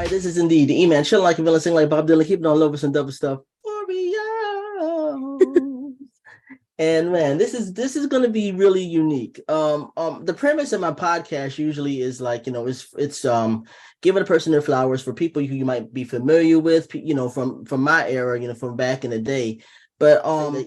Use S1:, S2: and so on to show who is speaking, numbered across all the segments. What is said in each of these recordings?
S1: This is indeed the E-Man, chilling like a villain, sing like Bob Dylan, keeping on lovers and double stuff. Oreos. And man, this is going to be really unique. The premise of my podcast usually is like, it's giving a person their flowers for people who you might be familiar with, from my era, from back in the day. But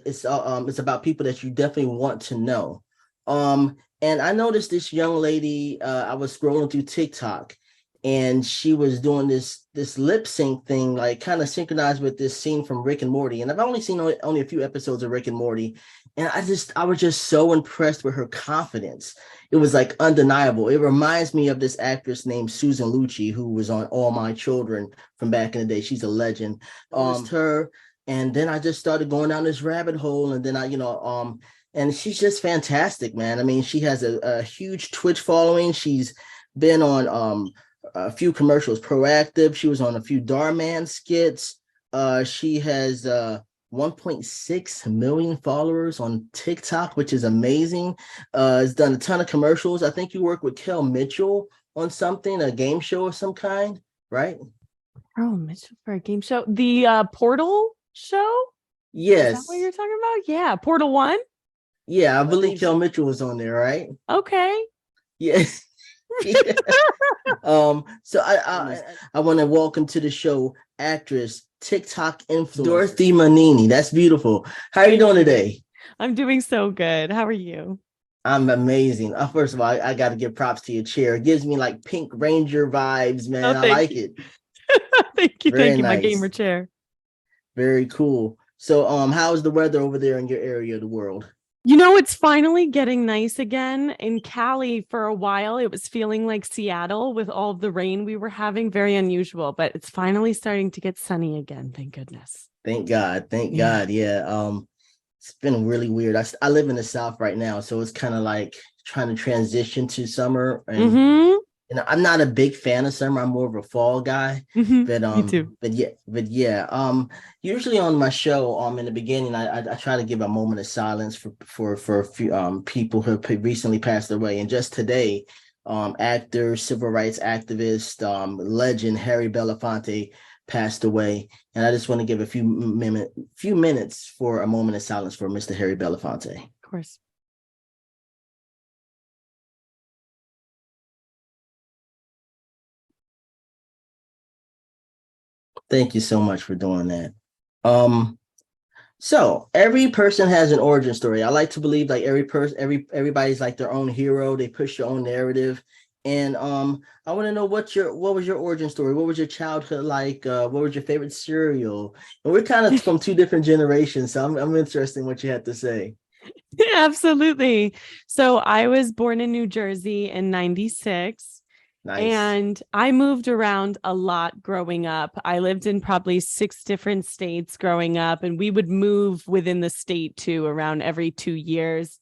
S1: it's about people that you definitely want to know. And I noticed this young lady. I was scrolling through TikTok, and she was doing this lip sync thing, like kind of synchronized with this scene from Rick and Morty. And I've only seen only a few episodes of Rick and Morty, and I was just so impressed with her confidence. It was like undeniable. It reminds me of this actress named Susan Lucci, who was on All My Children from back in the day. She's a legend. Her, and then I just started going down this rabbit hole, and then and she's just fantastic, man. I mean, she has a huge Twitch following. She's been on a few commercials, Proactive. She was on a few Darman skits. She has 1.6 million followers on TikTok, which is amazing. Has done a ton of commercials. I think you work with Kel Mitchell on something, a game show of some kind, right?
S2: Oh, Mitchell for a game show. The Portal show?
S1: Yes.
S2: Is that what you're talking about? Yeah, Portal 1?
S1: Yeah, I believe Kel Mitchell was on there, right?
S2: Okay.
S1: Yes. Yeah. So I want to welcome to the show actress, TikTok influencer, Dorothy Mannine. That's beautiful. How are you doing today?
S2: I'm doing so good. How are you?
S1: I'm amazing. First of all, I got to give props to your chair. It gives me like Pink Ranger vibes, man. I like it.
S2: Thank you.
S1: Very
S2: thank you.
S1: nice.
S2: My gamer chair.
S1: Very cool. So how's the weather over there in your area of the world?
S2: It's finally getting nice again. In Cali for a while, it was feeling like Seattle with all of the rain we were having. Very unusual, but it's finally starting to get sunny again. Thank goodness.
S1: Thank God. Thank God. Yeah. It's been really weird. I live in the South right now, so it's kind of like trying to transition to summer. And I'm not a big fan of summer. I'm more of a fall guy. But
S2: Me too.
S1: But yeah. Usually on my show, in the beginning, I try to give a moment of silence for a few people who have recently passed away. And just today, actor, civil rights activist, legend Harry Belafonte passed away. And I just want to give a few minutes for a moment of silence for Mr. Harry Belafonte.
S2: Of course.
S1: Thank you so much for doing that. So every person has an origin story. I like to believe like everybody's like their own hero. They push their own narrative. And I want to know what was your origin story? What was your childhood like? What was your favorite cereal? And we're kind of from two different generations, so I'm interested in what you had to say.
S2: Absolutely. So I was born in New Jersey in 96.
S1: Nice.
S2: And I moved around a lot growing up. I lived in probably 6 different states growing up, and we would move within the state too around every 2 years.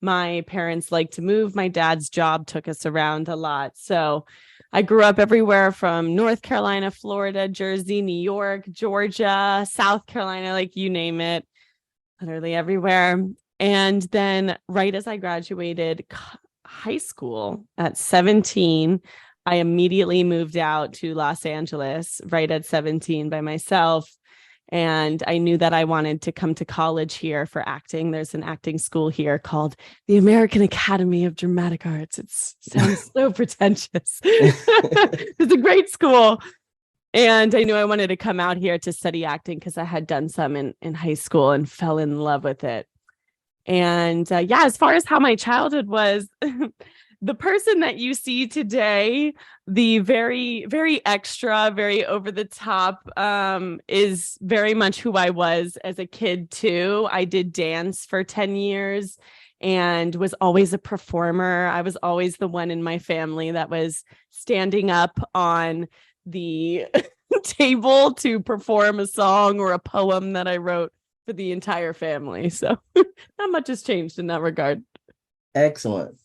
S2: My parents liked to move. My dad's job took us around a lot. So I grew up everywhere from North Carolina, Florida, Jersey, New York, Georgia, South Carolina, like you name it, literally everywhere. And then right as I graduated high school at 17, I immediately moved out to Los Angeles right at 17 by myself. And I knew that I wanted to come to college here for acting. There's an acting school here called the American Academy of Dramatic Arts. It sounds so pretentious. It's a great school. And I knew I wanted to come out here to study acting because I had done some in high school and fell in love with it. And as far as how my childhood was, the person that you see today, the very, very extra, very over the top, is very much who I was as a kid too. I did dance for 10 years and was always a performer. I was always the one in my family that was standing up on the table to perform a song or a poem that I wrote for the entire family. So not much has changed in that regard.
S1: Excellent.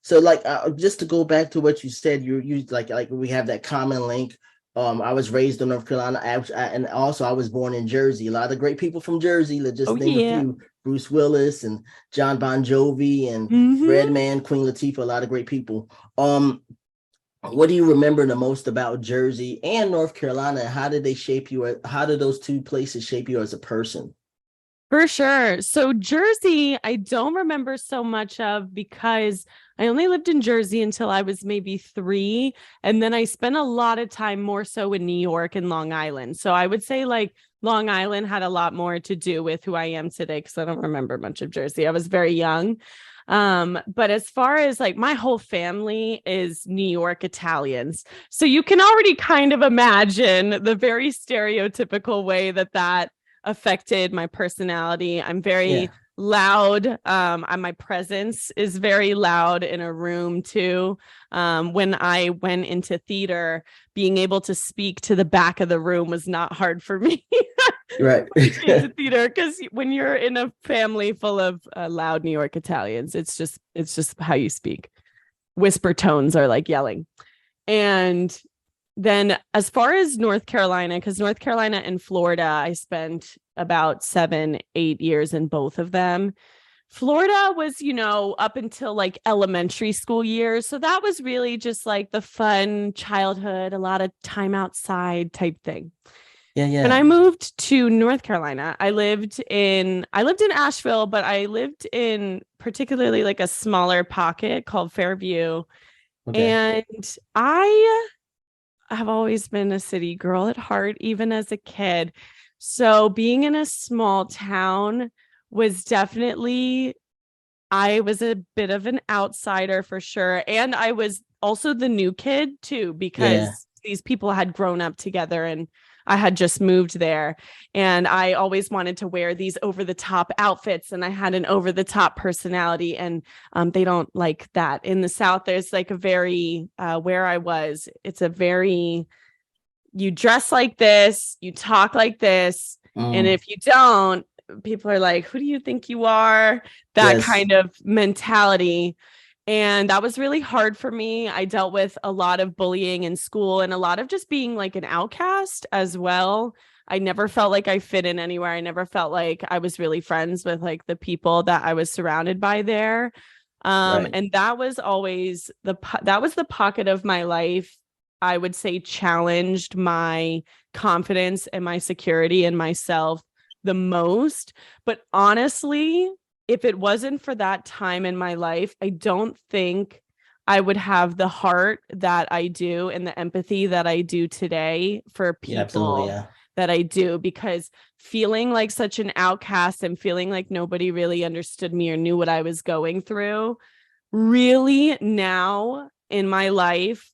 S1: So like just to go back to what you said, you like we have that common link. I was raised in North Carolina, and also I was born in Jersey. A lot of great people from Jersey. Let's just name a few: Bruce Willis and John Bon Jovi and Redman, Queen Latifah. A lot of great people. what do you remember the most about Jersey and North Carolina? How did they shape you? How did those two places shape you as a person?
S2: For sure. So Jersey, I don't remember so much of because I only lived in Jersey until I was maybe 3. And then I spent a lot of time more so in New York and Long Island. So I would say like Long Island had a lot more to do with who I am today because I don't remember much of Jersey. I was very young. But as far as like my whole family is New York Italians. So you can already kind of imagine the very stereotypical way that affected my personality. I'm
S1: Yeah,
S2: very loud. And my presence is very loud in a room too. When I went into theater, being able to speak to the back of the room was not hard for me.
S1: right.
S2: When it came to theater, because when you're in a family full of loud New York Italians, it's just how you speak. Whisper tones are like yelling. And then as far as North Carolina, because North Carolina and Florida, I spent about 7, 8 years in both of them. Florida was, up until like elementary school years. So that was really just like the fun childhood, a lot of time outside type thing.
S1: Yeah,
S2: When
S1: yeah,
S2: I moved to North Carolina, I lived in Asheville, but I lived in particularly like a smaller pocket called Fairview.
S1: okay.
S2: And I've always been a city girl at heart, even as a kid. So being in a small town was definitely, I was a bit of an outsider for sure. And I was also the new kid too,
S1: Yeah,
S2: because these people had grown up together and I had just moved there. And I always wanted to wear these over the top outfits and I had an over the top personality. And they don't like that. In the South, there's like a very, where I was, it's a very, you dress like this, you talk like this. And
S1: mm,
S2: if you don't, people are like, who do you think you are? That
S1: yes,
S2: kind of mentality. And that was really hard for me. I dealt with a lot of bullying in school and a lot of just being like an outcast as well. I never felt like I fit in anywhere. I never felt like I was really friends with like the people that I was surrounded by there.
S1: right.
S2: And that was always that was the pocket of my life I would say challenged my confidence and my security in myself the most. But honestly, if it wasn't for that time in my life, I don't think I would have the heart that I do and the empathy that I do today for
S1: Yeah, absolutely.
S2: people
S1: Yeah,
S2: that I do, because feeling like such an outcast and feeling like nobody really understood me or knew what I was going through, really now in my life,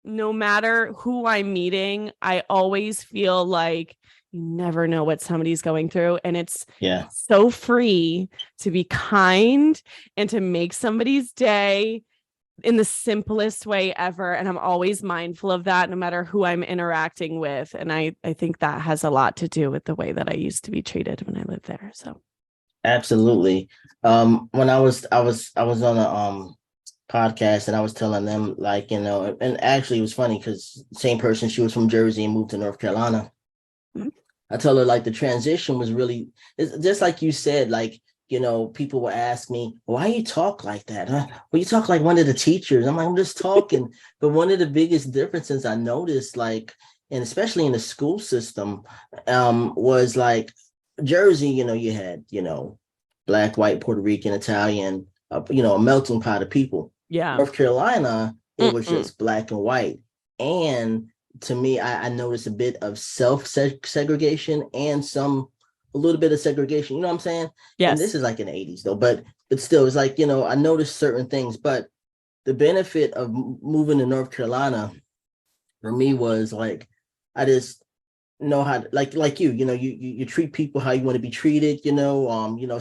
S2: no matter who I'm meeting, I always feel like you never know what somebody's going through. And it's
S1: yeah,
S2: so free to be kind and to make somebody's day in the simplest way ever. And I'm always mindful of that no matter who I'm interacting with. And I think that has a lot to do with the way that I used to be treated when I lived there. So
S1: absolutely. When I was on a podcast and I was telling them like, and actually it was funny because same person, she was from Jersey and moved to North Carolina.
S2: mm,
S1: I told her like the transition was really, it's just like you said, like, people will ask me, why you talk like that? Huh? Well, you talk like one of the teachers. I'm like, I'm just talking. But one of the biggest differences I noticed, like, and especially in the school system, was like Jersey, you had, black, white, Puerto Rican, Italian, a melting pot of people.
S2: yeah.
S1: North Carolina, it was
S2: Mm-mm.
S1: just black and white. And to me, I noticed a bit of self segregation and a little bit of segregation. You know what I'm saying? And this
S2: Yes.
S1: is like in the 80s though, but still, it's like I noticed certain things. But the benefit of moving to North Carolina for me was like I just know how to, like you treat people how you want to be treated,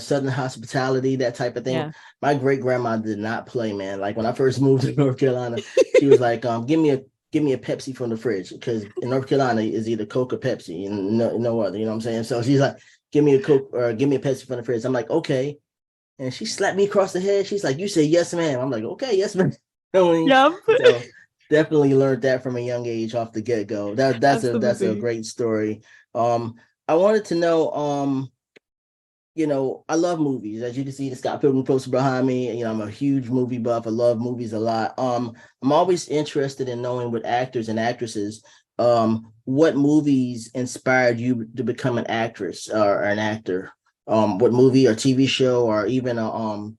S1: southern hospitality, that type of thing.
S2: Yeah.
S1: My great grandma did not play, man. Like when I first moved to North Carolina, she was like, give me a Pepsi from the fridge, because in North Carolina is either Coke or Pepsi and no other, you know what I'm saying? So she's like, give me a Coke or give me a Pepsi from the fridge. I'm like, okay. And she slapped me across the head. She's like, you say yes, ma'am. I'm like, okay, yes, ma'am.
S2: Yep.
S1: So definitely learned that from a young age off the get-go. That's a
S2: Absolutely.
S1: great story. Um, I wanted to know, I love movies. As you can see, the Scott Pilgrim poster behind me. I'm a huge movie buff. I love movies a lot. I'm always interested in knowing what actors and actresses, what movies inspired you to become an actress or an actor. What movie or TV show or even a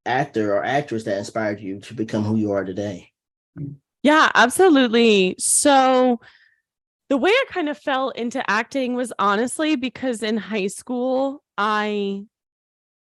S1: actor or actress that inspired you to become who you are today.
S2: Yeah, absolutely. So the way I kind of fell into acting was honestly because in high school, I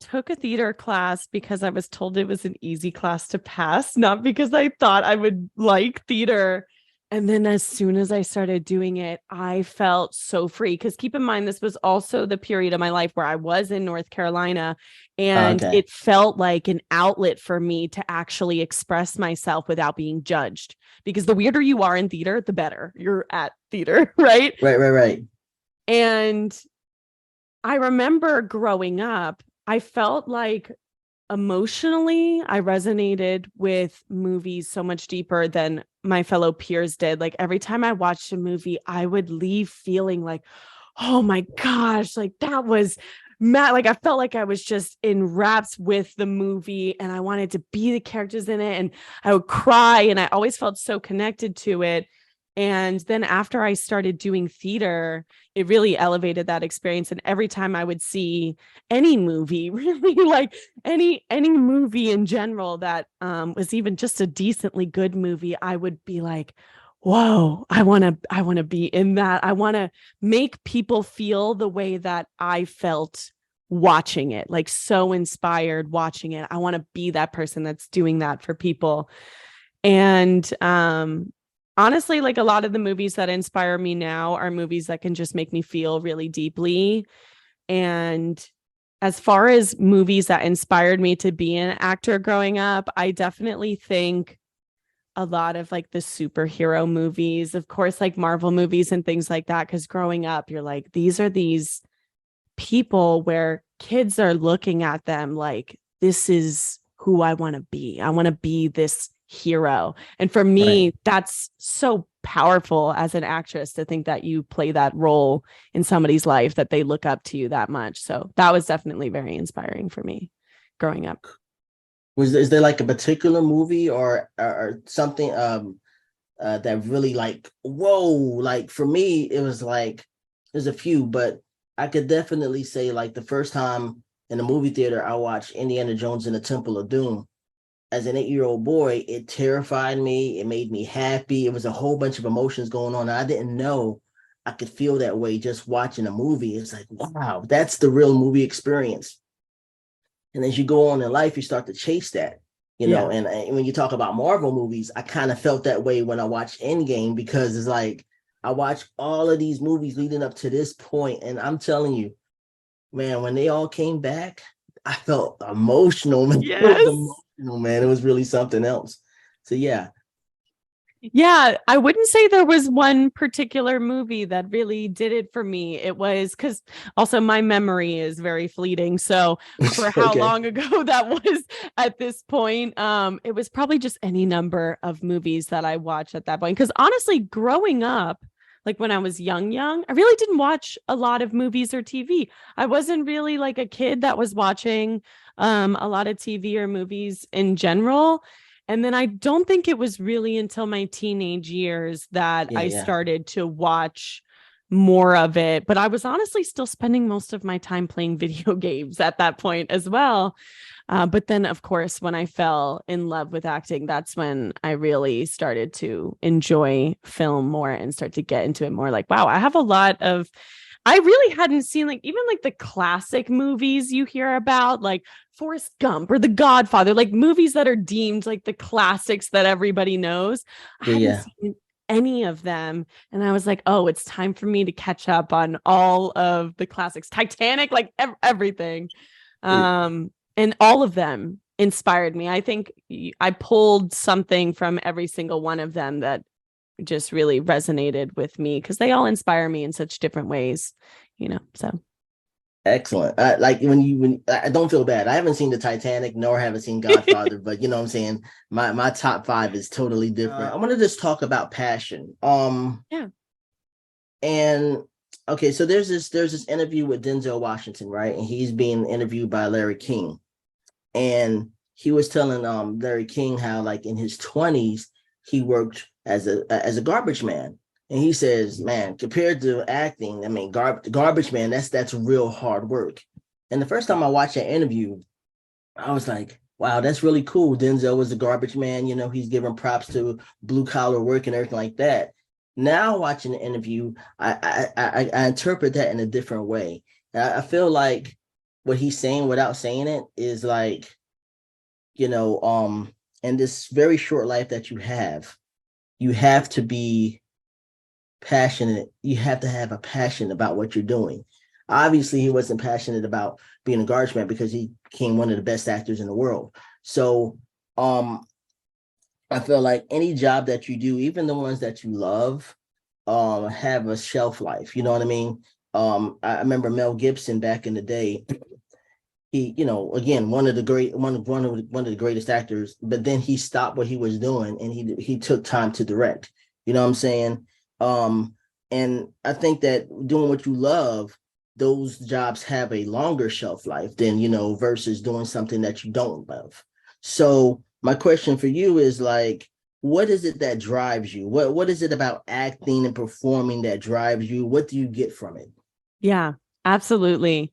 S2: took a theater class because I was told it was an easy class to pass, not because I thought I would like theater. And then as soon as I started doing it, I felt so free. Because keep in mind, this was also the period of my life where I was in North Carolina, and
S1: Okay.
S2: it felt like an outlet for me to actually express myself without being judged. Because the weirder you are in theater, the better you're at theater, right?
S1: Right.
S2: And I remember growing up, I felt like emotionally, I resonated with movies so much deeper than my fellow peers did. Like every time I watched a movie, I would leave feeling like, oh my gosh, like that was mad. Like I felt like I was just in wraps with the movie and I wanted to be the characters in it. And I would cry and I always felt so connected to it. And then after I started doing theater, it really elevated that experience. And every time I would see any movie, really like any movie in general that was even just a decently good movie, I would be like, whoa, I want to be in that. I want to make people feel the way that I felt watching it, like so inspired watching it. I want to be that person that's doing that for people. And honestly, like a lot of the movies that inspire me now are movies that can just make me feel really deeply. And as far as movies that inspired me to be an actor growing up, I definitely think a lot of like the superhero movies, of course, like Marvel movies and things like that. Cause growing up, you're like, these are these people where kids are looking at them like, this is who I want to be. I want to be this hero. And for
S1: Right.
S2: me, that's so powerful as an actress to think that you play that role in somebody's life, that they look up to you that much. So that was definitely very inspiring for me growing up.
S1: Is there like a particular movie or something that really like whoa, like for me it was like there's a few, but I could definitely say like the first time in the movie theater I watched Indiana Jones and the Temple of Doom. As an 8-year-old boy, it terrified me. It made me happy. It was a whole bunch of emotions going on. I didn't know I could feel that way just watching a movie. It's like, wow, that's the real movie experience. And as you go on in life, you start to chase that,
S2: Yeah.
S1: and when you talk about Marvel movies, I kind of felt that way when I watched Endgame because it's like I watched all of these movies leading up to this point, and I'm telling you, man, when they all came back, I felt emotional, man. It was
S2: Yes.
S1: emotional, man. It was really something else. So yeah.
S2: Yeah, I wouldn't say there was one particular movie that really did it for me. It was because also my memory is very fleeting. So for how
S1: Okay.
S2: long ago that was at this point, it was probably just any number of movies that I watched at that point. Because honestly, growing up, like when I was young, I really didn't watch a lot of movies or TV. I wasn't really like a kid that was watching a lot of TV or movies in general. And then I don't think it was really until my teenage years that
S1: Yeah,
S2: I
S1: yeah.
S2: started to watch more of it. But I was honestly still spending most of my time playing video games at that point as well. But then, of course, when I fell in love with acting, that's when I really started to enjoy film more and start to get into it more. Like, wow, I have a lot of I really hadn't seen like even like the classic movies you hear about, like Forrest Gump or The Godfather, like movies that are deemed like the classics that everybody knows. I
S1: Yeah,
S2: hadn't
S1: yeah.
S2: seen any of them. And I was like, oh, it's time for me to catch up on all of the classics. Titanic, like everything. And all of them inspired me. I think I pulled something from every single one of them that just really resonated with me because they all inspire me in such different ways. So
S1: Excellent. Like when I don't feel bad. I haven't seen the Titanic nor haven't seen Godfather, but you know what I'm saying? My top five is totally different. I want to just talk about passion.
S2: yeah.
S1: And Okay, so there's this interview with Denzel Washington, right? And he's being interviewed by Larry King. And he was telling Larry King how like in his 20s he worked as a garbage man. And he says, man, compared to acting, I mean, garbage man, that's real hard work. And the first time I watched that interview, I was like, wow, that's really cool. Denzel was a garbage man. You know, he's giving props to blue collar work and everything like that. Now watching the interview, I interpret that in a different way. And I feel like what he's saying without saying it is like, you know, in this very short life that you have to be passionate. You have to have a passion about what you're doing. Obviously, he wasn't passionate about being a garbage man because he became one of the best actors in the world. So I feel like any job that you do, even the ones that you love, have a shelf life. You know what I mean? I remember Mel Gibson back in the day. He, you know, again, one of the greatest actors, but then he stopped what he was doing and he took time to direct. You know what I'm saying? Um, and I think that doing what you love, those jobs have a longer shelf life than, you know, versus doing something that you don't love. So my question for you is like, what is it that drives you? What is it about acting and performing that drives you? What do you get from it?
S2: Yeah, absolutely.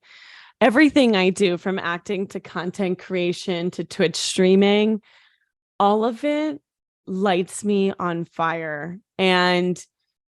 S2: Everything I do, from acting to content creation to Twitch streaming, all of it lights me on fire. And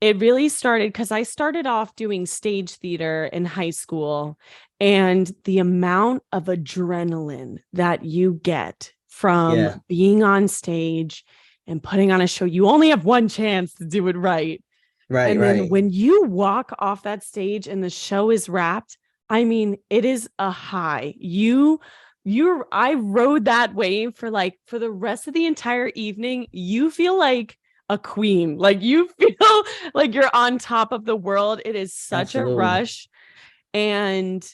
S2: it really started because I started off doing stage theater in high school, and the amount of adrenaline that you get from
S1: Yeah,
S2: being on stage and putting on a show, you only have one chance to do it right.
S1: right,
S2: And then
S1: right.
S2: when you walk off that stage and the show is wrapped, I mean, it is a high. I rode that wave for the rest of the entire evening. You feel like a queen. Like you feel like you're on top of the world. It is such a
S1: Absolutely.
S2: rush. And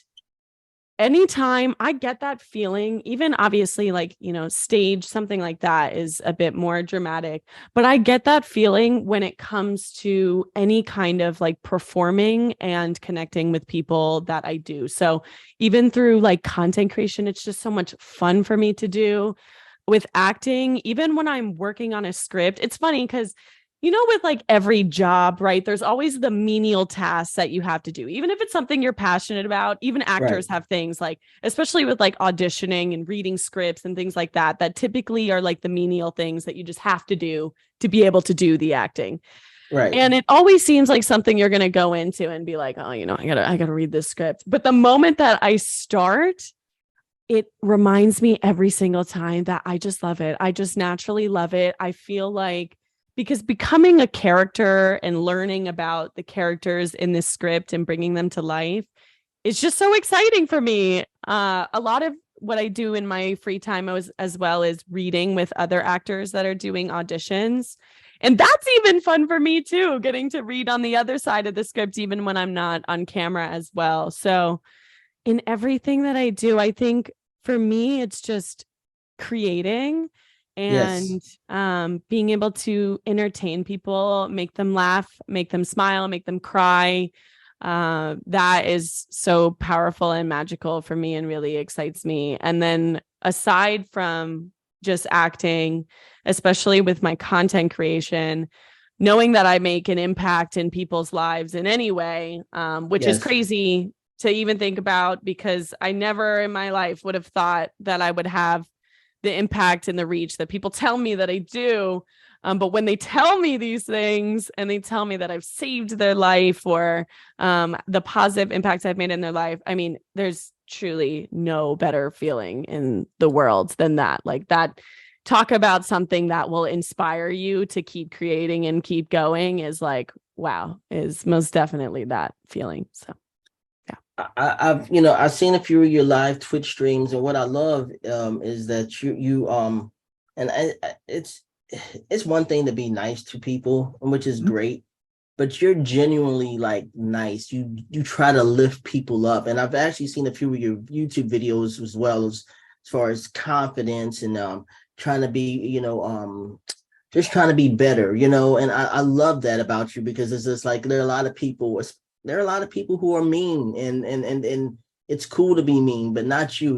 S2: anytime I get that feeling, even obviously, like, stage, something like that is a bit more dramatic, but I get that feeling when it comes to any kind of like performing and connecting with people that I do. So even through like content creation, it's just so much fun for me to do. With acting, even when I'm working on a script, it's funny because with like every job, right? There's always the menial tasks that you have to do, even if it's something you're passionate about. Even
S1: Right.
S2: actors have things like, especially with like auditioning and reading scripts and things like that, that typically are like the menial things that you just have to do to be able to do the acting.
S1: Right.
S2: And it always seems like something you're going to go into and be like, oh, I gotta read this script. But the moment that I start, it reminds me every single time that I just love it. I just naturally love it. I feel like, because becoming a character and learning about the characters in this script and bringing them to life is just so exciting for me. A lot of what I do in my free time as well as reading with other actors that are doing auditions. And that's even fun for me too, getting to read on the other side of the script, even when I'm not on camera as well. So in everything that I do, I think for me, it's just creating
S1: Yes.
S2: and being able to entertain people, make them laugh, make them smile, make them cry. That is so powerful and magical for me and really excites me. And then aside from just acting, especially with my content creation, knowing that I make an impact in people's lives in any way, which is
S1: Yes.
S2: crazy to even think about, because I never in my life would have thought that I would have the impact and the reach that people tell me that I do. But when they tell me these things and they tell me that I've saved their life, or the positive impacts I've made in their life, I mean, there's truly no better feeling in the world than that. Like that, talk about something that will inspire you to keep creating and keep going is like, wow, is most definitely that feeling. So, yeah.
S1: I've seen a few of your live Twitch streams, and what I love is that and it's one thing to be nice to people, which is great, but you're genuinely like nice. You try to lift people up, and I've actually seen a few of your YouTube videos as well as far as confidence and trying to be just trying to be better, and I love that about you because it's just like there are a lot of people, there are a lot of people who are mean, and it's cool to be mean, but not you.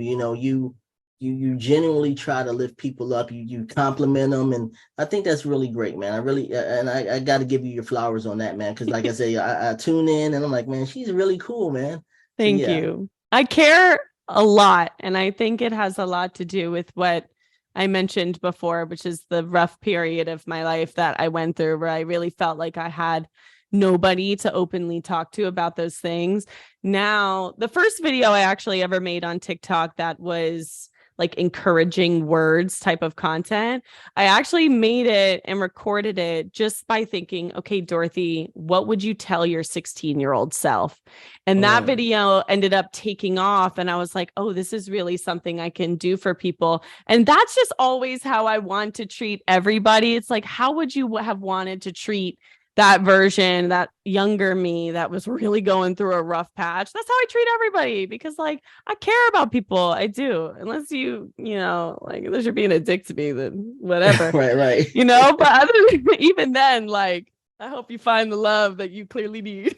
S1: You genuinely try to lift people up. You compliment them, and I think that's really great, man. I got to give you your flowers on that, man. Because like I say, I tune in and I'm like, man, she's really cool, man. So
S2: Thank
S1: yeah.
S2: you. I care a lot. And I think it has a lot to do with what I mentioned before, which is the rough period of my life that I went through where I really felt like I had nobody to openly talk to about those things. Now, the first video I actually ever made on TikTok that was like encouraging words type of content, I actually made it and recorded it just by thinking, okay, Dorothy, what would you tell your 16-year-old self? And that video ended up taking off. And I was like, oh, this is really something I can do for people. And that's just always how I want to treat everybody. It's like, how would you have wanted to treat that version, that younger me that was really going through a rough patch? That's how I treat everybody, because like I care about people. I do. Unless like unless you're being a dick to me, then whatever.
S1: Right.
S2: But other than, even then, like I hope you find the love that you clearly need.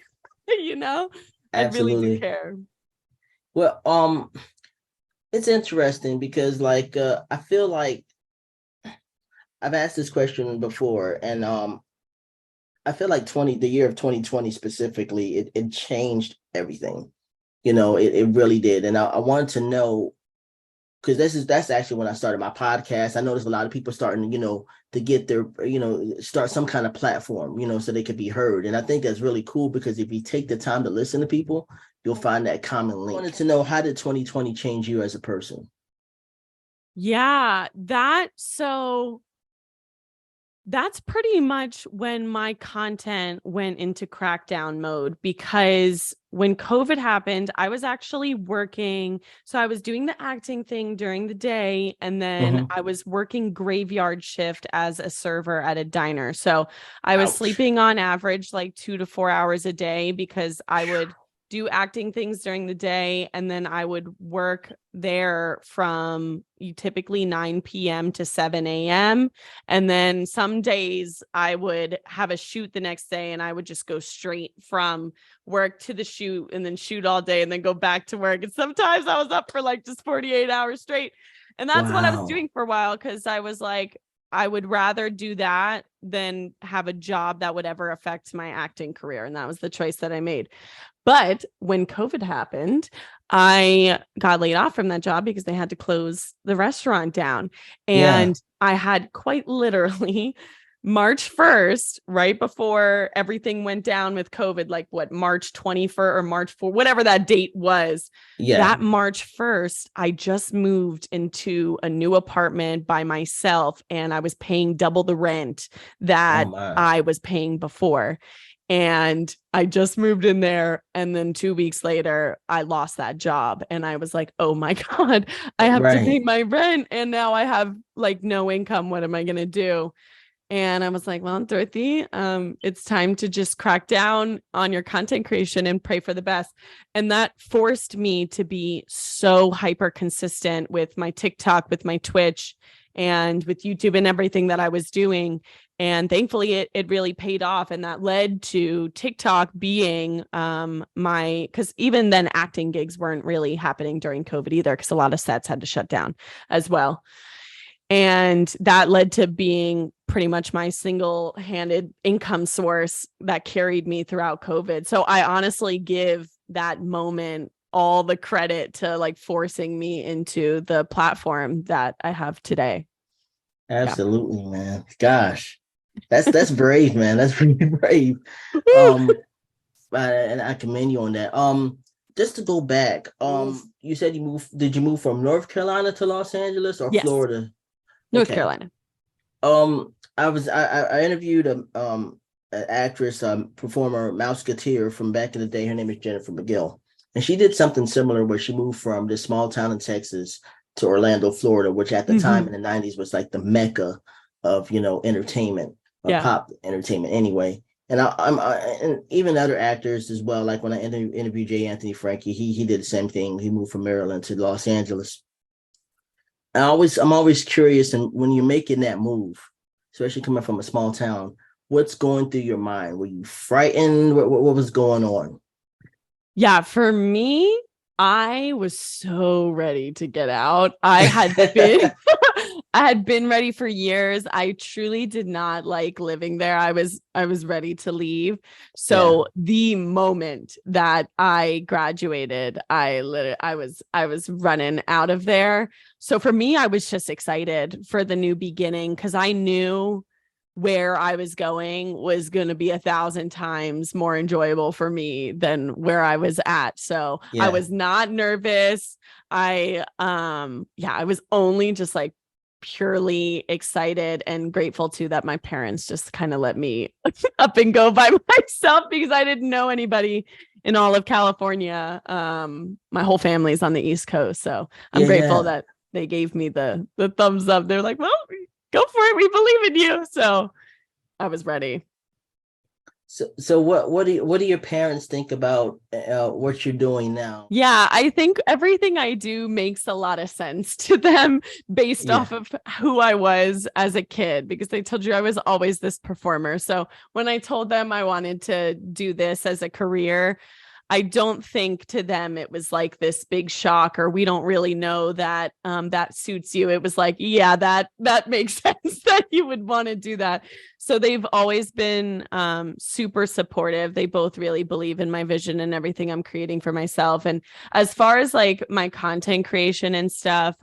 S2: I really do
S1: Absolutely.
S2: care.
S1: Well, it's interesting because like I feel like I've asked this question before, and I feel like the year of 2020 specifically, it changed everything. It really did. And I wanted to know, because that's actually when I started my podcast. I noticed a lot of people starting, to get their, start some kind of platform, so they could be heard. And I think that's really cool, because if you take the time to listen to people, you'll find that common link. I wanted to know, how did 2020 change you as a person?
S2: Yeah, that's pretty much when my content went into crackdown mode, because when COVID happened, I was actually working. So I was doing the acting thing during the day, and then I was working graveyard shift as a server at a diner. So I was sleeping on average like 2 to 4 hours a day, because I would do acting things during the day, and then I would work there from typically 9 p.m. to 7 a.m. And then some days I would have a shoot the next day, and I would just go straight from work to the shoot and then shoot all day and then go back to work. And sometimes I was up for like just 48 hours straight. And that's what I was doing for a while, because I was like, I would rather do that than have a job that would ever affect my acting career. And that was the choice that I made. But when COVID happened, I got laid off from that job because they had to close the restaurant down. And I had quite literally March 1st, right before everything went down with COVID, like March 21st or March 4th, whatever that date was. That March 1st, I just moved into a new apartment by myself, and I was paying double the rent that I was paying before. And I just moved in there. And then 2 weeks later, I lost that job. And I was like, oh my God, I have to pay my rent. And now I have like no income. What am I going to do? And I was like, well, Dorothy, it's time to just crack down on your content creation and pray for the best. And that forced me to be so hyper consistent with my TikTok, with my Twitch, and with YouTube and everything that I was doing. And thankfully it really paid off. And that led to TikTok being because even then acting gigs weren't really happening during COVID either, because a lot of sets had to shut down as well. And that led to being pretty much my single-handed income source that carried me throughout COVID. So I honestly give that moment all the credit to like forcing me into the platform that I have today.
S1: Absolutely, man. Gosh, that's brave, man. That's pretty brave. And I commend you on that. Just to go back, you said did you move from North Carolina to Los Angeles or Florida?
S2: North Carolina.
S1: I interviewed an actress, performer, Mouseketeer from back in the day. Her name is Jennifer McGill, and she did something similar where she moved from this small town in Texas to Orlando, Florida, which at the time in the 90s was like the mecca of entertainment, pop entertainment anyway. And and even other actors as well. Like when I interviewed J. Anthony Frankie, he did the same thing. He moved from Maryland to Los Angeles. I'm always curious, and when you're making that move, especially coming from a small town, what's going through your mind? Were you frightened? What was going on?
S2: Yeah, for me, I was so ready to get out. I had been I had been ready for years. I truly did not like living there. I was ready to leave.
S1: Yeah.
S2: So the moment that I graduated, I was running out of there. So for me, I was just excited for the new beginning because I knew where I was going was going to be 1,000 times more enjoyable for me than where I was at. So I
S1: Yeah.
S2: was not nervous. I was only just like purely excited and grateful too that my parents just kind of let me up and go by myself because I didn't know anybody in all of California. My whole family's on the East Coast. So I'm
S1: Yeah.
S2: grateful
S1: Yeah.
S2: that they gave me the thumbs up. They're like, well, go for it. We believe in you. So I was ready.
S1: So what do your parents think about what you're doing now?
S2: Yeah, I think everything I do makes a lot of sense to them based
S1: Yeah.
S2: off of who I was as a kid, because they told you I was always this performer. So when I told them I wanted to do this as a career, I don't think to them it was like this big shock or we don't really know that that suits you. It was like, yeah, that makes sense that you would want to do that. So they've always been super supportive. They both really believe in my vision and everything I'm creating for myself. And as far as like my content creation and stuff,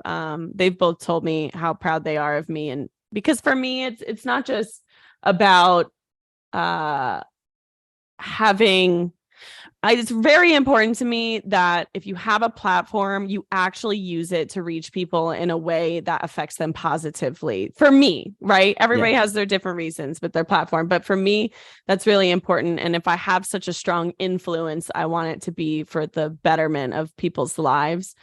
S2: they've both told me how proud they are of me. And because for me, it's not just about uh having it's very important to me that if you have a platform, you actually use it to reach people in a way that affects them positively. For me, right?
S1: Yeah.
S2: Everybody has their different reasons with their platform, but for me, that's really important. And if I have such a strong influence, I want it to be for the betterment of people's lives.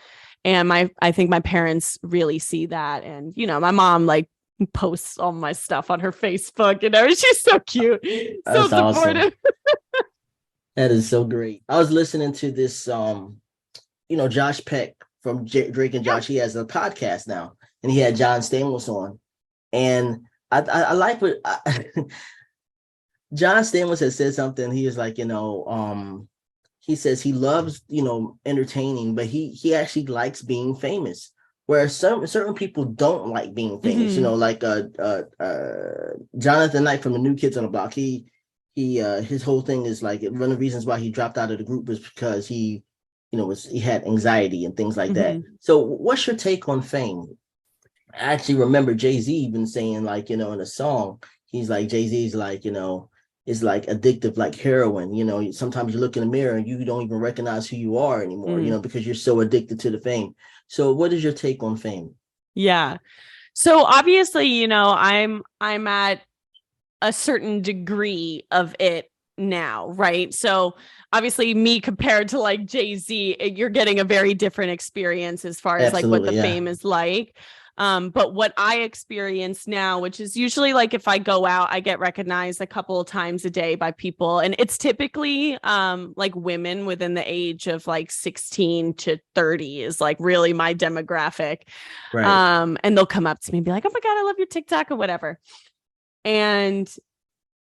S2: And I think my parents really see that. And, my mom like posts all my stuff on her Facebook, she's so cute, so
S1: That's awesome.
S2: supportive.
S1: That is so great. I was listening to this Josh Peck from Drake and
S2: Yeah.
S1: Josh. He has a podcast now, and he had John Stamos on, and I like what John Stamos has said something. He is like, he says he loves, entertaining, but he actually likes being famous. Whereas certain people don't like being famous,
S2: Mhm.
S1: like Jonathan Knight from the New Kids on the Block. He his whole thing is like one of the reasons why he dropped out of the group was because he had anxiety and things like that.
S2: Mhm.
S1: So what's your take on fame? I actually remember Jay-Z even saying, like, in a song, he's like, Jay-Z's like, is like addictive, like heroin. Sometimes you look in the mirror and you don't even recognize who you are anymore,
S2: Mm.
S1: because you're so addicted to the fame. So what is your take on fame?
S2: Yeah. So obviously, I'm at a certain degree of it now, right? So obviously me compared to like Jay-Z, you're getting a very different experience as far as like what the
S1: Absolutely, yeah.
S2: fame is like. But what I experience now, which is usually like if I go out, I get recognized a couple of times a day by people. And it's typically like women within the age of like 16 to 30 is like really my demographic.
S1: Right.
S2: And they'll come up to me and be like, oh my God, I love your TikTok or whatever. And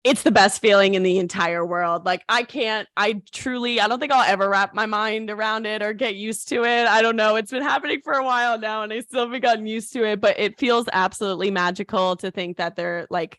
S2: it's the best feeling in the entire world. Like I don't think I'll ever wrap my mind around it or get used to it. I don't know. It's been happening for a while now and I still haven't gotten used to it, but it feels absolutely magical to think that they're like,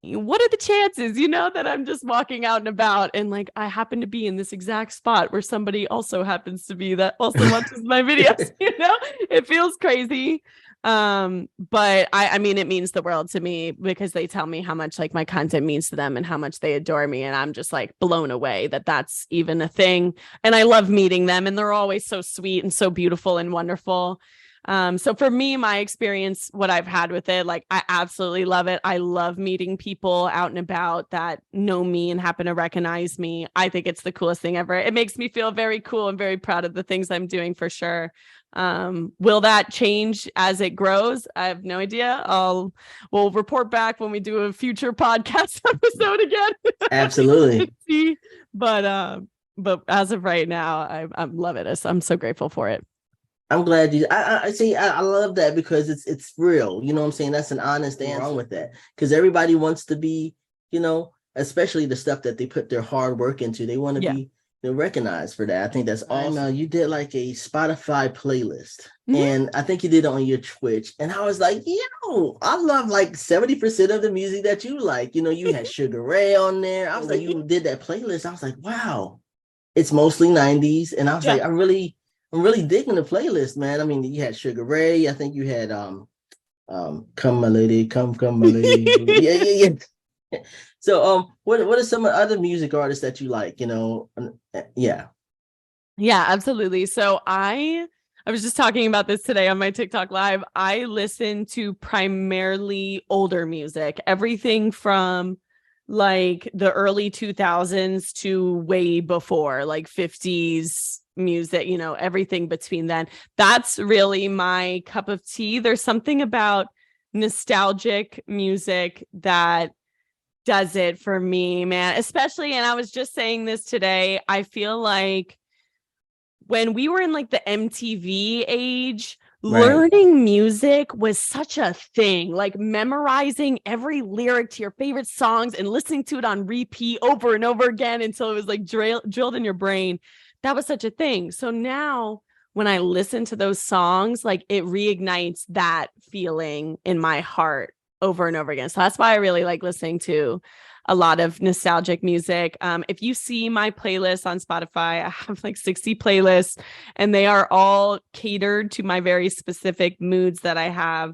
S2: what are the chances, that I'm just walking out and about and like I happen to be in this exact spot where somebody also happens to be that also watches my videos, it feels crazy. But I mean, it means the world to me because they tell me how much like my content means to them and how much they adore me. And I'm just like blown away that that's even a thing. And I love meeting them and they're always so sweet and so beautiful and wonderful. So for me, my experience, what I've had with it, like I absolutely love it. I love meeting people out and about that know me and happen to recognize me. I think it's the coolest thing ever. It makes me feel very cool and very proud of the things I'm doing for sure. Will that change as it grows? I have no idea. We'll report back when we do a future podcast episode again.
S1: Absolutely.
S2: See. But as of right now, I'm loving it. I'm so grateful for it.
S1: I'm glad you. I see. I love that because it's real. You know what I'm saying? That's an honest answer. Wrong with that because everybody wants to be. Especially the stuff that they put their hard work into. They want to
S2: Yeah.
S1: be. They're recognized for that. I think that's awesome. You did like a Spotify playlist, and I think you did it on your Twitch. And I was like, yo, I love like 70% of the music that you like. You had Sugar Ray on there. I was like, you did that playlist. I was like, wow, it's mostly 90s. And I was like, I'm really digging the playlist, man. I mean, you had Sugar Ray. I think you had Come My Lady, Come My Lady. Yeah. So what are some other music artists that you like? Yeah.
S2: Yeah, absolutely. So I was just talking about this today on my TikTok live. I listen to primarily older music, everything from like the early 2000s to way before, like 50s music, everything between then. That's really my cup of tea. There's something about nostalgic music that does it for me, man. Especially, and I was just saying this today, I feel like when we were in like the MTV age, learning music was such a thing, like memorizing every lyric to your favorite songs and listening to it on repeat over and over again until it was like drilled in your brain. That was such a thing. So now when I listen to those songs, like it reignites that feeling in my heart over and over again. So that's why I really like listening to a lot of nostalgic music. If you see my playlist on Spotify, I have like 60 playlists, and they are all catered to my very specific moods that I have.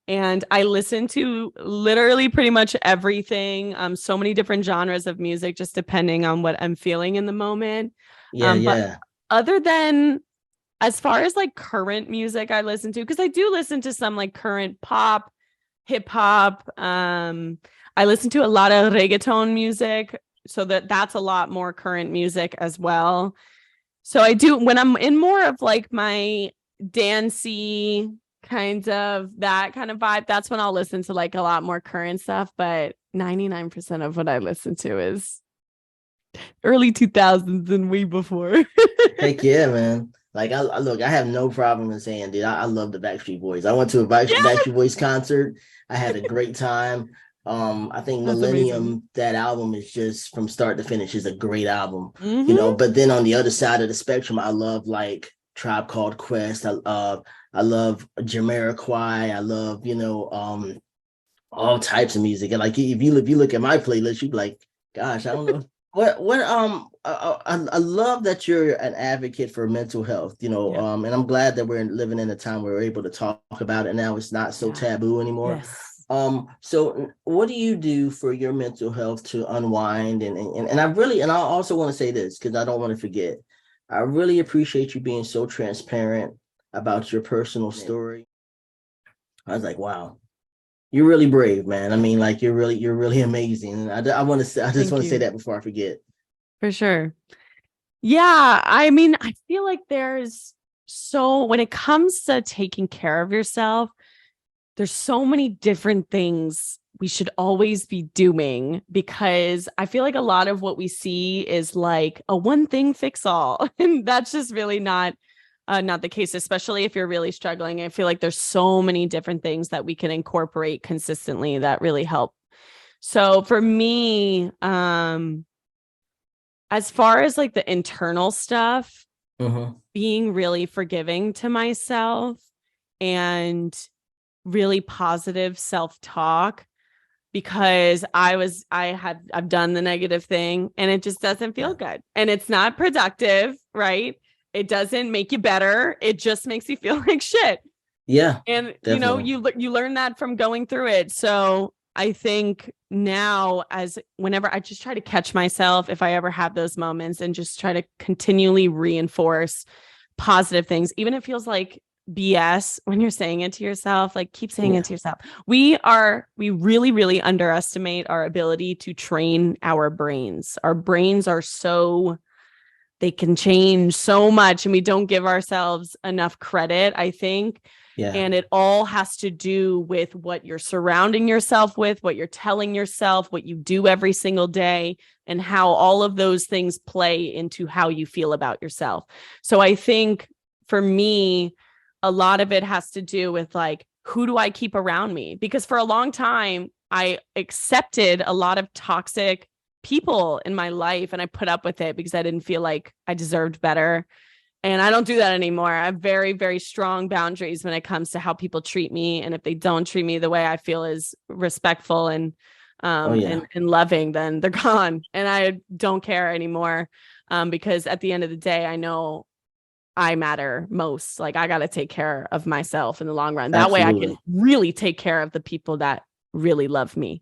S2: And I listen to literally pretty much everything, so many different genres of music, just depending on what I'm feeling in the moment. But other than, as far as like current music I listen to, because I do listen to some like current pop, hip hop. I listen to a lot of reggaeton music, so that's a lot more current music as well. So I do, when I'm in more of like my dancey kind of that kind of vibe, that's when I'll listen to like a lot more current stuff. But 99% of what I listen to is early 2000s and way before.
S1: Heck yeah, man. Like I look, I have no problem in saying, dude, I love the Backstreet Boys. I went to a Backstreet Boys concert. I had a great time. I think
S2: That's
S1: Millennium,
S2: amazing.
S1: that album is just from start to finish is a great album. But then on the other side of the spectrum, I love like Tribe Called Quest. I love Jamiroquai. I love, all types of music. And like if you look at my playlist, you'd be like, gosh, I don't know. I love that you're an advocate for mental health, and I'm glad that we're living in a time where we're able to talk about it now. It's not so taboo anymore. So what do you do for your mental health to unwind? And I also want to say this, because I don't want to forget. I really appreciate you being so transparent about your personal story. I was like, wow. You're really brave, man. I mean, like you're really amazing. I just want to say that before I forget.
S2: For sure. Yeah, I mean, I feel like when it comes to taking care of yourself, there's so many different things we should always be doing, because I feel like a lot of what we see is like a one thing fix all. And that's just really not the case, especially if you're really struggling. I feel like there's so many different things that we can incorporate consistently that really help. So for me, as far as like the internal stuff, being really forgiving to myself and really positive self-talk, because I've done the negative thing and it just doesn't feel good, and it's not productive, right? It doesn't make you better. It just makes you feel like shit.
S1: Yeah.
S2: And
S1: definitely.
S2: you learn that from going through it. So I think now, as whenever I just try to catch myself, if I ever have those moments, and just try to continually reinforce positive things, even if it feels like BS when you're saying it to yourself, like keep saying it to yourself. We really, really underestimate our ability to train our brains. Our brains are they can change so much, and we don't give ourselves enough credit, I think. Yeah. And it all has to do with what you're surrounding yourself with, what you're telling yourself, what you do every single day, and how all of those things play into how you feel about yourself. So I think for me, a lot of it has to do with like, who do I keep around me? Because for a long time, I accepted a lot of toxic people in my life, and I put up with it because I didn't feel like I deserved better. And I don't do that anymore. I have very, very strong boundaries when it comes to how people treat me. And if they don't treat me the way I feel is respectful and and loving, then they're gone. And I don't care anymore. Because at the end of the day, I know I matter most. Like, I got to take care of myself in the long run. That way I can really take care of the people that really love me.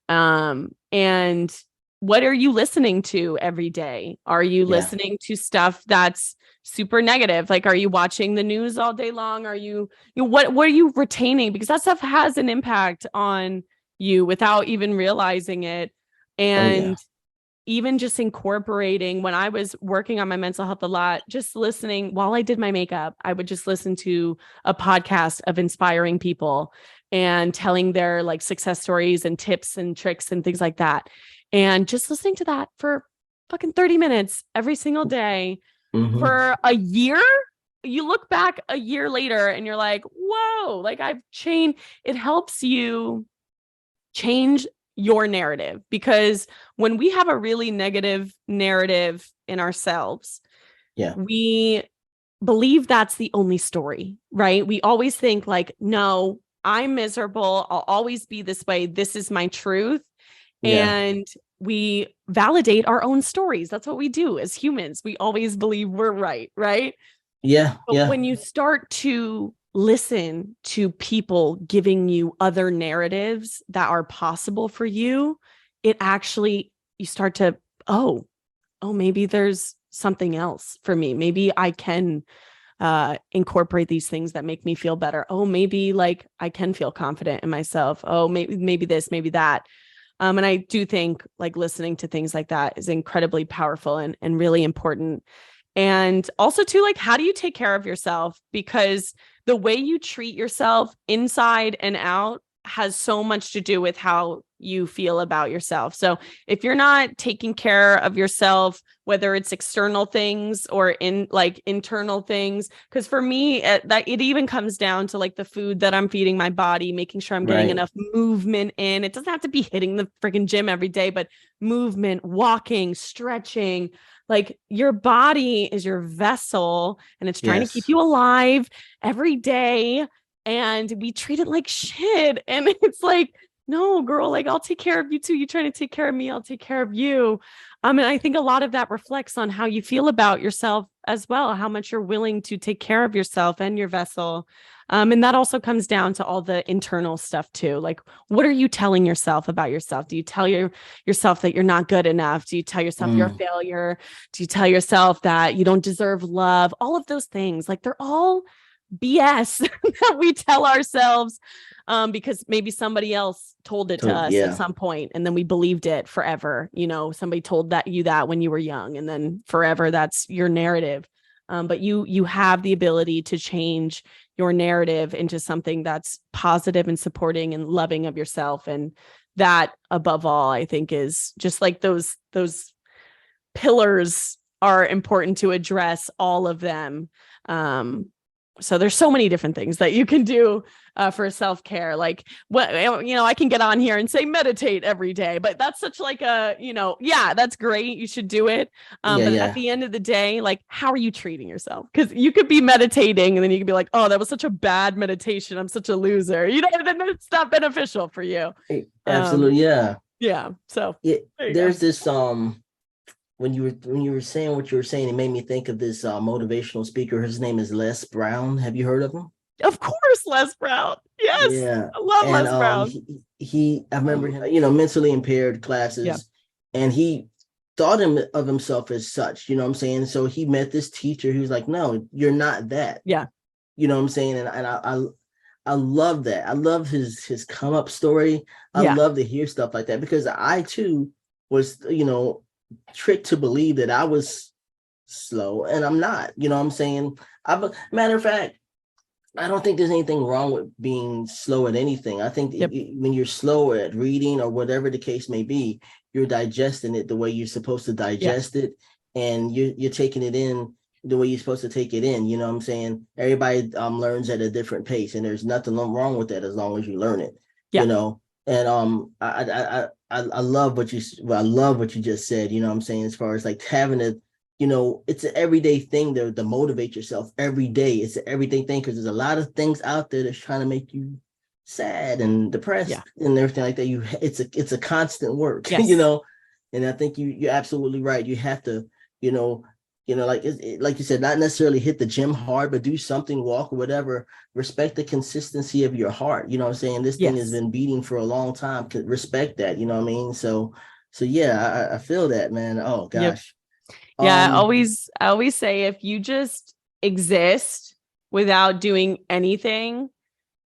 S2: And what are you listening to every day? Are you listening to stuff that's super negative? Like, are you watching the news all day long? Are what are you retaining? Because that stuff has an impact on you without even realizing it. And even just incorporating, when I was working on my mental health a lot, just listening while I did my makeup, I would just listen to a podcast of inspiring people and telling their like success stories and tips and tricks and things like that. And just listening to that for fucking 30 minutes every single day for a year. You look back a year later and you're like, whoa, like I've changed. It helps you change your narrative, because when we have a really negative narrative in ourselves, we believe that's the only story, right? We always think like, no, I'm miserable. I'll always be this way. This is my truth. And we validate our own stories. That's what we do as humans. We always believe we're right, right? But when you start to listen to people giving you other narratives that are possible for you, it actually, you start to, oh, maybe there's something else for me. Maybe I can incorporate these things that make me feel better. Oh, maybe like I can feel confident in myself. Oh, maybe this, maybe that. And I do think like listening to things like that is incredibly powerful and really important. And also too, like, how do you take care of yourself? Because the way you treat yourself inside and out has so much to do with how you feel about yourself. So if you're not taking care of yourself, whether it's external things or in like internal things, because for me, it even comes down to like the food that I'm feeding my body, making sure I'm getting enough movement in. It doesn't have to be hitting the freaking gym every day, but movement, walking, stretching. Like, your body is your vessel and it's trying to keep you alive every day. And we treat it like shit. And it's like, no, girl, like, I'll take care of you too. You're trying to take care of me. I'll take care of you. And I think a lot of that reflects on how you feel about yourself as well, how much you're willing to take care of yourself and your vessel. And that also comes down to all the internal stuff too. Like, what are you telling yourself about yourself? Do you tell yourself that you're not good enough? Do you tell yourself you're a failure? Do you tell yourself that you don't deserve love? All of those things, like, they're all BS that we tell ourselves because maybe somebody else told it to us at some point, and then we believed it forever. You know, somebody told you that when you were young, and then forever that's your narrative. But you have the ability to change your narrative into something that's positive and supporting and loving of yourself. And that, above all, I think is just like those pillars are important to address all of them. So there's so many different things that you can do for self-care. Like, what, I can get on here and say meditate every day, but that's such like a, that's great. You should do it. But at the end of the day, like, how are you treating yourself? Because you could be meditating and then you could be like, oh, that was such a bad meditation. I'm such a loser. Then it's not beneficial for you.
S1: Absolutely.
S2: Yeah. So
S1: there's this, when you were saying what you were saying, it made me think of this motivational speaker. His name is Les Brown. Have you heard of him?
S2: Of course, Les Brown. Yes. Yeah. I love Les Brown.
S1: I remember him, mentally impaired classes, and he thought of himself as such, you know what I'm saying? So he met this teacher. He was like, no, you're not that.
S2: Yeah.
S1: You know what I'm saying? And I love that. I love his come up story. I love to hear stuff like that, because I too was, tricked to believe that I was slow, and I'm not. You know what I'm saying? Matter of fact, I don't think there's anything wrong with being slow at anything. I think when you're slow at reading or whatever the case may be, you're digesting it the way you're supposed to digest it, and you're taking it in the way you're supposed to take it in. You know what I'm saying? Everybody learns at a different pace, and there's nothing wrong with that as long as you learn it. And I love what I love what you just said. You know what I'm saying? As far as like having a, it's an everyday thing to motivate yourself every day. It's an everyday thing because there's a lot of things out there that's trying to make you sad and
S2: Yeah.
S1: depressed and everything like that. It's a constant work,
S2: Yes.
S1: And I think you're absolutely right. You have to, you know, like like you said, not necessarily hit the gym hard, but do something, walk or whatever. Respect the consistency of your heart. You know what I'm saying? This thing has
S2: Yes.
S1: been beating for a long time. Respect that. You know what I mean? So yeah, I feel that, man. Oh
S2: Yep.
S1: gosh.
S2: Yeah,
S1: Um,
S2: I always say if you just exist without doing anything,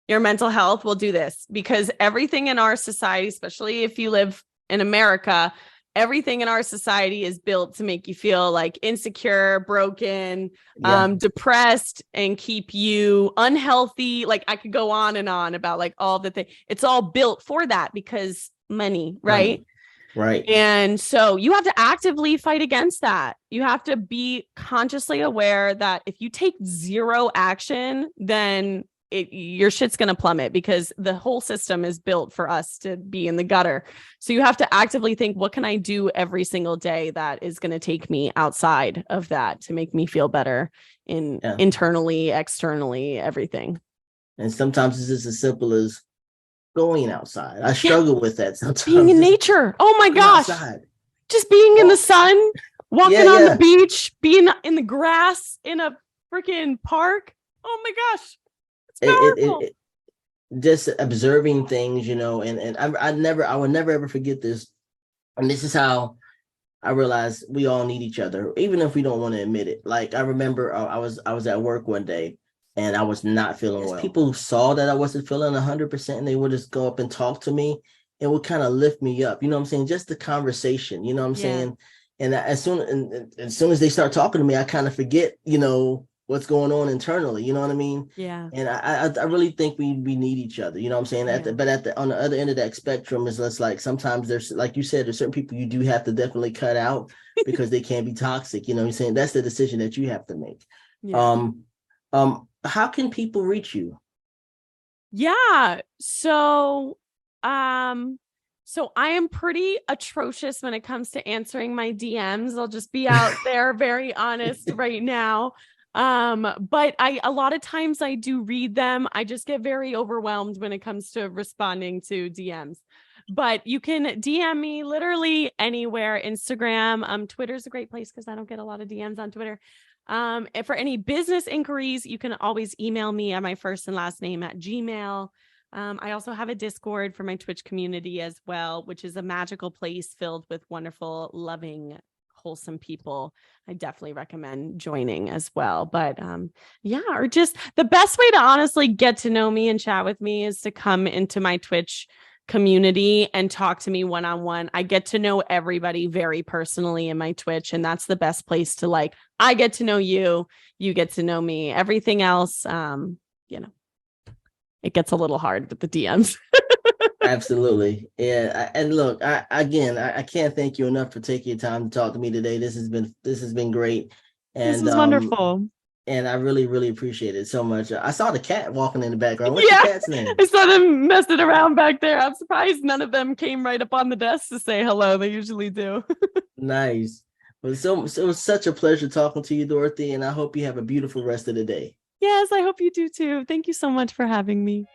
S2: your mental health will do this because everything in our society, especially if you live in America, everything in our society is built to make you feel like insecure, broken,
S1: yeah,
S2: depressed, and keep you unhealthy. Like I could go on and on about like all the things. It's all built for that because money, right?
S1: money, right.
S2: And so you have to actively fight against that. You have to be consciously aware that if you take zero action, then your shit's going to plummet because the whole system is built for us to be in the gutter. So you have to actively think, what can I do every single day that is going to take me outside of that to make me feel better
S1: Yeah.
S2: internally, externally, everything.
S1: And sometimes it's just as simple as going outside. I
S2: Yeah.
S1: struggle with that
S2: Being
S1: sometimes.
S2: in
S1: Just
S2: nature. Oh my
S1: go
S2: gosh.
S1: outside.
S2: Just being in the
S1: Walk.
S2: sun,
S1: Yeah,
S2: walking on the
S1: yeah.
S2: beach, being in the grass in a freaking park. Oh my gosh. It's powerful.
S1: It just observing things, and I will never ever forget this. And this is how I realized we all need each other, even if we don't want to admit it. Like I remember I was at work one day and I was not feeling well. People saw that I wasn't feeling 100% and they would just go up and talk to me and would kind of lift me up. You know what I'm saying? Just the conversation, you know what I'm
S2: Yeah.
S1: saying? And as soon as they start talking to me, I kind of forget, what's going on internally. You know what I mean?
S2: Yeah.
S1: And I really think we need each other. You know what I'm saying?
S2: Yeah.
S1: But on the other end of that spectrum is less like sometimes there's like you said, there's certain people you do have to definitely cut out because they can be toxic. You know what I'm saying? That's the decision that you have to make.
S2: Yeah.
S1: How can people reach you?
S2: Yeah. So I am pretty atrocious when it comes to answering my DMs. I'll just be out there very honest right now. But a lot of times I do read them. I just get very overwhelmed when it comes to responding to DMs. But you can DM me literally anywhere. Instagram, Twitter's a great place because I don't get a lot of DMs on Twitter. And for any business inquiries, you can always email me at my first and last name at Gmail. I also have a Discord for my Twitch community as well, which is a magical place filled with wonderful, loving, wholesome people. I definitely recommend joining as well. But yeah, or just the best way to honestly get to know me and chat with me is to come into my Twitch community and talk to me one-on-one. I get to know everybody very personally in my Twitch, and that's the best place to like, I get to know you, you get to know me. Everything else, it gets a little hard with the DMs.
S1: Absolutely. Yeah. And look, I can't thank you enough for taking your time to talk to me today. This has been great.
S2: This
S1: And
S2: was wonderful.
S1: and I really, really appreciate it so much. I saw the cat walking in the background. What's your
S2: Yeah,
S1: cat's name?
S2: I saw them messing around back there. I'm surprised none of them came right up on the desk to say hello. They usually do.
S1: Nice. Well, so it was such a pleasure talking to you, Dorothy, and I hope you have a beautiful rest of the day.
S2: Yes, I hope you do too. Thank you so much for having me.